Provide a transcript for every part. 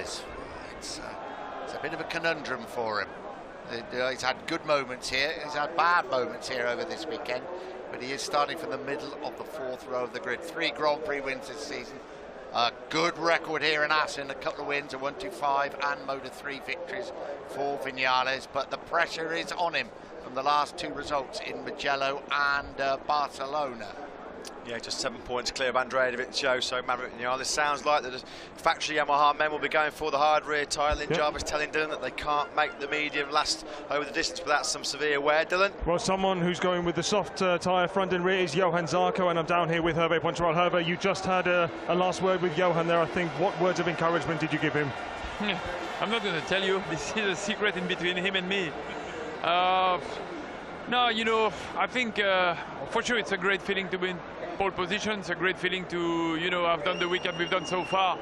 Vinales. It's a bit of a conundrum for him. He's had good moments here, he's had bad moments here over this weekend, but he is starting from the middle of the fourth row of the grid. 3 Grand Prix wins this season. A good record here in Assen, a couple of wins, a 1-2-5 and Moto3 victories for Vinales, but the pressure is on him from the last 2 results in Mugello and Barcelona. Yeah, just 7 points clear of Andrea Dovizioso, so Maverick Vinales. Sounds like the factory Yamaha men will be going for the hard rear tyre. Lynn Jarvis telling Dylan that they can't make the medium last over the distance without some severe wear. Dylan? Well, someone who's going with the soft tyre front and rear is Johan Zarco, and I'm down here with Hervé Poncharal. Hervé, you just had a last word with Johan there, I think. What words of encouragement did you give him? I'm not going to tell you. This is a secret in between him and me. No, you know, I think for sure it's a great feeling to be in pole position. It's a great feeling to, you know, have done the weekend we've done so far.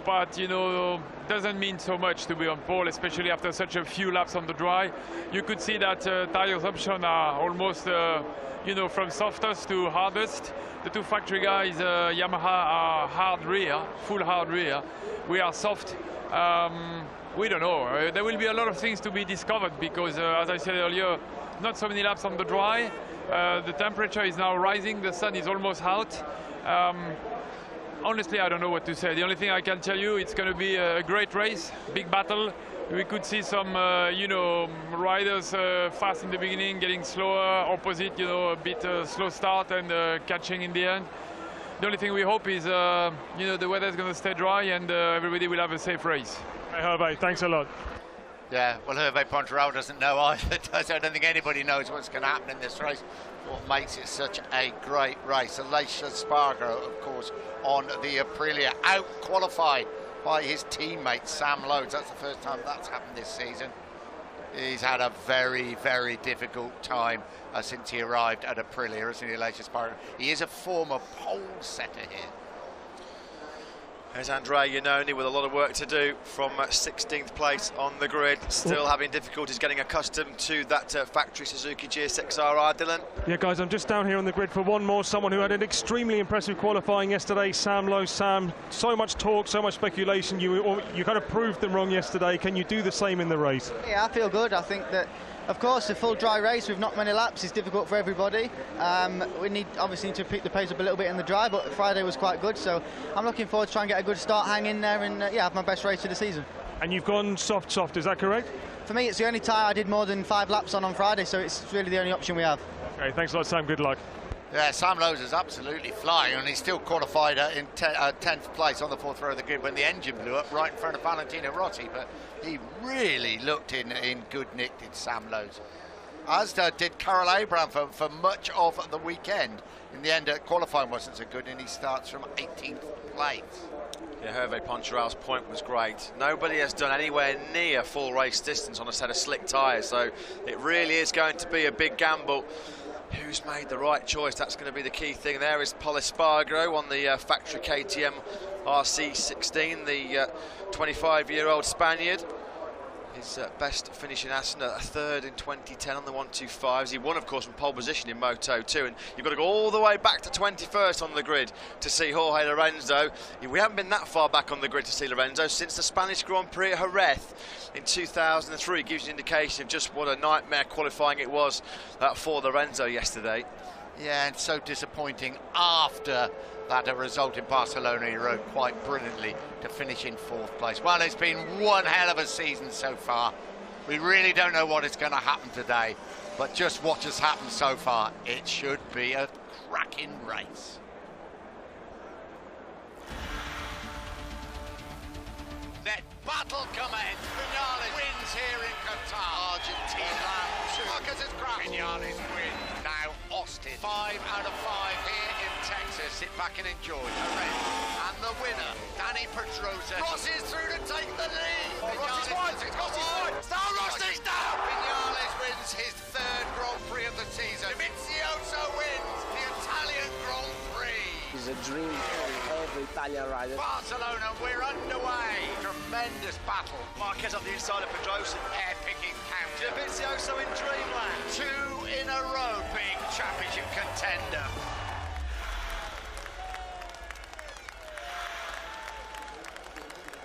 But, you know, doesn't mean so much to be on pole, especially after such a few laps on the dry. You could see that tires options are almost, you know, from softest to hardest. The 2 factory guys, Yamaha, are hard rear, full hard rear. We are soft. We don't know. There will be a lot of things to be discovered because, as I said earlier, not so many laps on the dry. The temperature is now rising. The sun is almost out. Honestly, I don't know what to say. The only thing I can tell you, it's going to be a great race, big battle. We could see some, you know, riders fast in the beginning, getting slower, opposite, you know, a bit slow start and catching in the end. The only thing we hope is, you know, the weather is going to stay dry and everybody will have a safe race. Hey, Hervé, thanks a lot. Yeah, well, Hervé Poncharal doesn't know either. I don't think anybody knows what's going to happen in this race. What makes it such a great race. Aleix Espargaro, of course, on the Aprilia, out-qualified by his teammate Sam Lodes. That's the first time that's happened this season. He's had a very, very difficult time since he arrived at Aprilia, isn't he, Aleix Espargaro? He is a former pole setter here. There's Andrea Iannone with a lot of work to do from 16th place on the grid, still having difficulties getting accustomed to that factory Suzuki GSX-RR. Dylan? Yeah, guys, I'm just down here on the grid for one more. Someone who had an extremely impressive qualifying yesterday, Sam Lowe. Sam, so much talk, so much speculation. You kind of proved them wrong yesterday. Can you do the same in the race? Yeah, I feel good. I think that, of course, a full dry race with not many laps is difficult for everybody. We obviously need to pick the pace up a little bit in the dry, but Friday was quite good, so I'm looking forward to trying to get a good start, hang in there, and yeah, have my best race of the season. And you've gone soft, is that correct? For me, it's the only tyre I did more than 5 laps on Friday, so it's really the only option we have. Okay, thanks a lot, Sam. Good luck. Yeah, Sam Lowe is absolutely flying, and he's still qualified in 10th place on the 4th row of the grid when the engine blew up right in front of Valentino Rossi, but he really looked in good nick, did Sam Lowe. As did Karel Abraham for much of the weekend. In the end, qualifying wasn't so good, and he starts from 18th place. Yeah, Hervé Poncharal's point was great. Nobody has done anywhere near full race distance on a set of slick tyres, so it really is going to be a big gamble. Who's made the right choice? That's going to be the key thing. There is Pol Espargaro on the factory KTM RC16, the 25-year-old Spaniard. His best finish in Assen, a 3rd in 2010 on the 125s. He won, of course, from pole position in Moto2, and you've got to go all the way back to 21st on the grid to see Jorge Lorenzo. We haven't been that far back on the grid to see Lorenzo since the Spanish Grand Prix at Jerez in 2003. Gives you an indication of just what a nightmare qualifying it was for Lorenzo yesterday. Yeah, and so disappointing after that result in Barcelona. He rode quite brilliantly to finish in 4th place. Well, it's been one hell of a season so far. We really don't know what is going to happen today, but just what has happened so far, it should be a cracking race. Let battle commence. Vinales wins here in Qatar. Argentina, Marcus is cracked. Vinales wins. Now Austin, 5 out of 5 here in Texas. Sit back and enjoy the race. And the winner, Danny Pedrosa. Rossi's through to take the lead. Rossi's wide. Rossi's down. Vinales wins his 3rd Grand Prix of the season. Dovizioso wins the Italian Grand Prix. It's a dream for every Italian rider. Barcelona, we're underway. Tremendous battle. Marquez on the inside of Pedrosa. Epic encounter. Dovizioso in dreamland. 2 in a row being championship contender.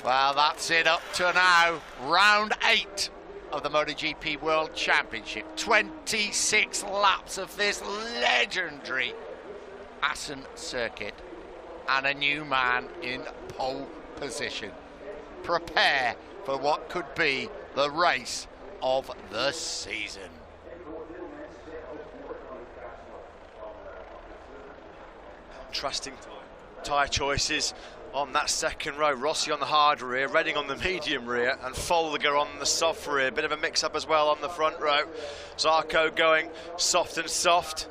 Well, that's it up to now. Round 8 of the MotoGP World Championship. 26 laps of this legendary Assen circuit. And a new man in pole position. Prepare for what could be the race of the season. Trusting tyre choices on that second row. Rossi on the hard rear, Redding on the medium rear, and Folger on the soft rear. Bit of a mix-up as well on the front row. Zarco going soft and soft.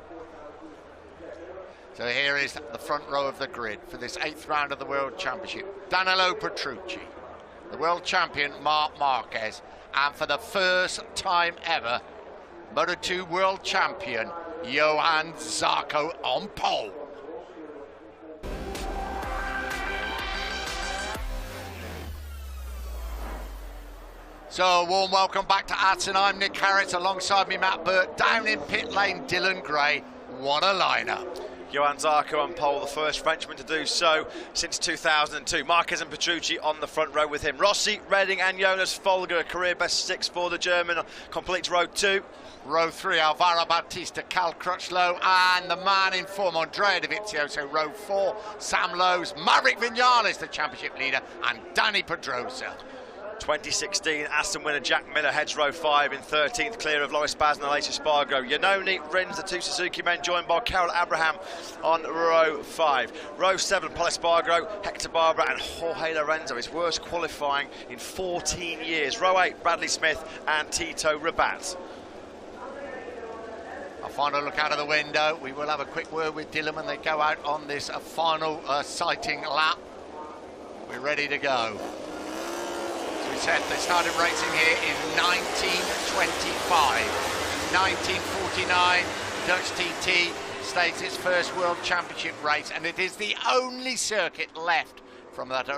So here is the front row of the grid for this 8th round of the World Championship. Danilo Petrucci, the world champion Marc Marquez, and for the first time ever, Moto2 world champion Johan Zarco on pole. So a warm welcome back to Assen. I'm Nick Harris, alongside me Matt Burt, down in pit lane Dylan Gray. What a lineup. Johan Zarco on pole, the first Frenchman to do so since 2002. Marquez and Petrucci on the front row with him. Rossi, Redding and Jonas Folger, career best 6 for the German, completes row 2. Row 3, Alvaro Bautista, Cal Crutchlow, and the man in form, Andrea Dovizioso. Row 4, Sam Lowes, Maverick Vinales, the championship leader, and Danny Pedrosa. 2016 Aston winner Jack Miller heads row 5 in 13th, clear of Loris Baz and Aleix Espargaro. Iannone, Rins, the 2 Suzuki men, joined by Carol Abraham on row 5. Row 7, Paul Espargaro, Hector Barbara and Jorge Lorenzo, his worst qualifying in 14 years. Row 8, Bradley Smith and Tito Rabat. A final look out of the window. We will have a quick word with Dylan when they go out on this final sighting lap. We're ready to go. As we said, they started racing here in 1925. In 1949, Dutch TT staged its first World Championship race, and it is the only circuit left from that